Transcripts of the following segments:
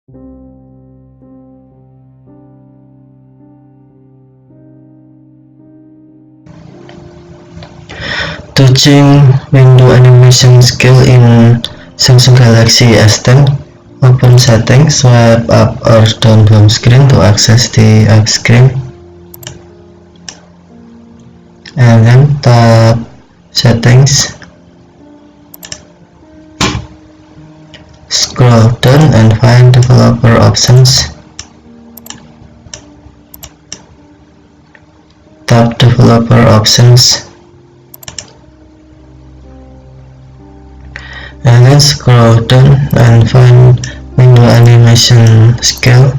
To change window animation scale in Samsung Galaxy S10, open Settings, swipe up or down home screen to access the app screen, and then tap Settings, scroll down and find Developer Options. Tap Developer Options, and then scroll down and find Window Animation Scale.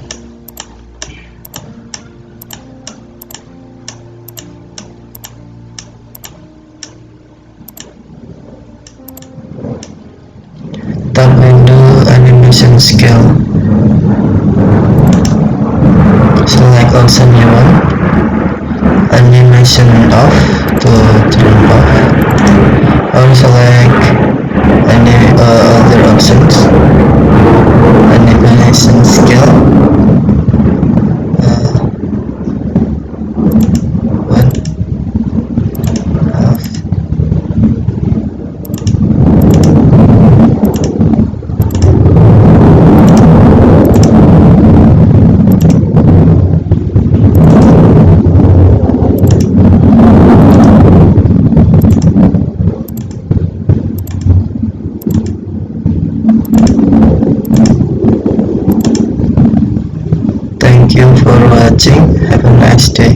Tap Window Animation Scale. Select option you want. Animation off to turn off, or select any other options. Animation scale, 1/2. Thank you for watching. Have a nice day.